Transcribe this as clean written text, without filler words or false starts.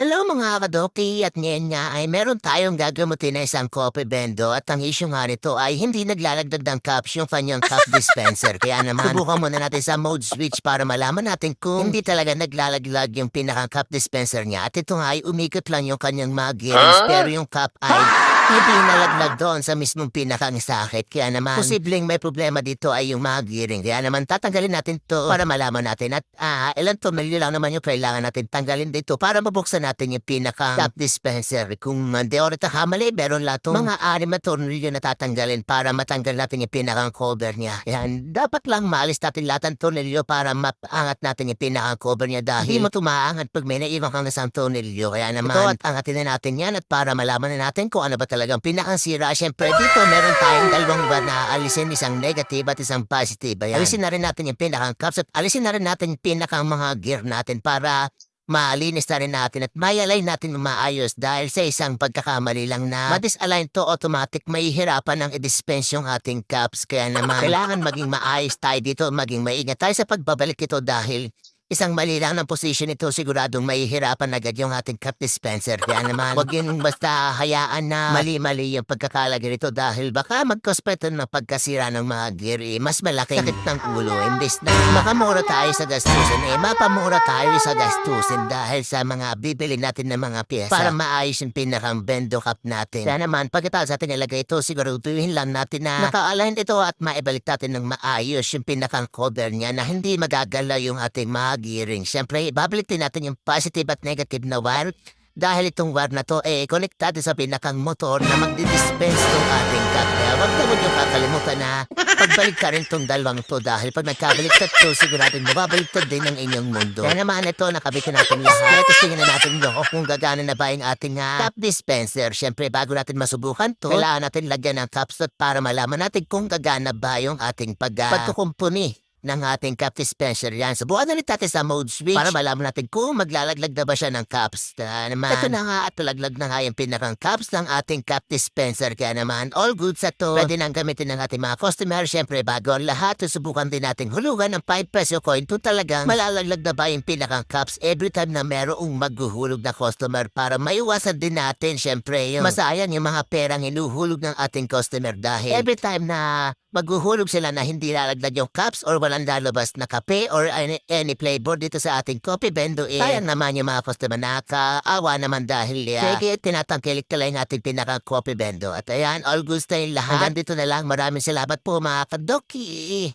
Hello mga kadoki at ngayon nga ay meron tayong gagamutin na isang coffee bendo at ang issue nga nito ay hindi naglalagdag ng cups yung kanyang cup dispenser. Kaya naman subukan muna natin sa mode switch para malaman natin kung hindi talaga naglalaglag yung pinaka cup dispenser niya. At ito nga ay umikot lang yung kanyang mga gearings pero yung cup ay hindi nalaglag doon sa mismong pinakang sakit. Kaya naman posibleng may problema dito ay yung mga gearing. Kaya naman tatanggalin natin to para malaman natin at ilan tornilyo lang naman yung kailangan natin tanggalin dito para mabuksan natin yung pinaka-top dispenser. Kung hindi ako natakamali, meron latong mga 6 na tornilyo na tatanggalin para matanggal natin yung pinaka-cover niya. Yan, dapat lang maalis natin lahat ng tornilyo para mapangat natin yung pinaka-cover niya dahil hindi mo tumaangat pag may naiwan kang nasang tornilyo. Kaya naman, ito at angatin na natin yan at para malaman na natin kung ano ba talagang pinakang-sira. Siyempre dito meron tayong dalawang bar na alisin, isang negative at isang positive. Ayan. Alisin na rin natin yung pinakang-cups at alisin na rin natin yung pinakang mga gear natin para malinis na rin natin at may-align natin maayos dahil sa isang pagkakamali lang na ma-disalign to automatic mahihirapan ng i-dispense yung ating cups. Kaya naman kailangan maging maayos tayo dito, maging maingat tayo sa pagbabalik ito dahil isang mali lang ng position ito siguradong mahihirapan agad yung ating cup dispenser. Kaya naman huwag yun basta hayaan na mali-mali yung pagkakalagay nito dahil baka mag-cause pa ito ng pagkasira ng mga gear mas malaking sakit ng ulo. Imbis na makamura tayo sa gastusin mapamura tayo sa gastusin dahil sa mga bibili natin ng mga pyesa para maayos yung pinakang bendo cup natin. Kaya naman pagkatapos natin ilagay ito siguraduhin lang natin na naka-align ito at maibalik natin ng maayos yung pinakang cover niya na hindi magagalaw yung ating mga gearing. Siyempre, babalik din natin yung positive at negative na wire dahil itong wire na to konektado sa pinakang motor na magdi-dispense ng ating cup. Kaya wag yung kakalimutan na pagbalik ka rin itong dalawang to dahil pag nagkabaliktad to, siguradong mababaliktad din ang inyong mundo. Kaya naman ito, nakabitin natin lahat. Tapos tingnan na natin kung gagana na ba yung ating cup dispenser. Siyempre, bago natin masubukan to, kailangan natin lagyan ng cup slot para malaman natin kung gagana ba yung ating pagkukumpuni ng ating cup dispenser. Yan. Subukan na rin natin sa mode switch para malaman natin kung maglalaglag na ba siya ng cups. Naman, ito na nga at talaglag na nga yung pinakang cups ng ating cup dispenser. Kaya naman, all good sa to. Pwede nang gamitin ng ating mga customer. Siyempre, bago ang lahat, susubukan din natin hulugan ng 5 peso coin kung talagang malalaglag na ba yung pinakang cups every time na merong maghuhulog na customer para maiwasan din natin, siyempre, yung masayang yung mga perang hinuhulog ng ating customer dahil every time na maghuhulog sila na hindi lalaglag yung cups or walang lalabas na kape or any flavor dito sa ating coffee bendo sayang naman yung mga customer nakakaawa naman dahil sige, tinatangkilik talaga yung ating pinaka-coffee bendo. At ayan, all good na yung lahat. Hanggang dito na lang. Maraming salamat po mga kadoki.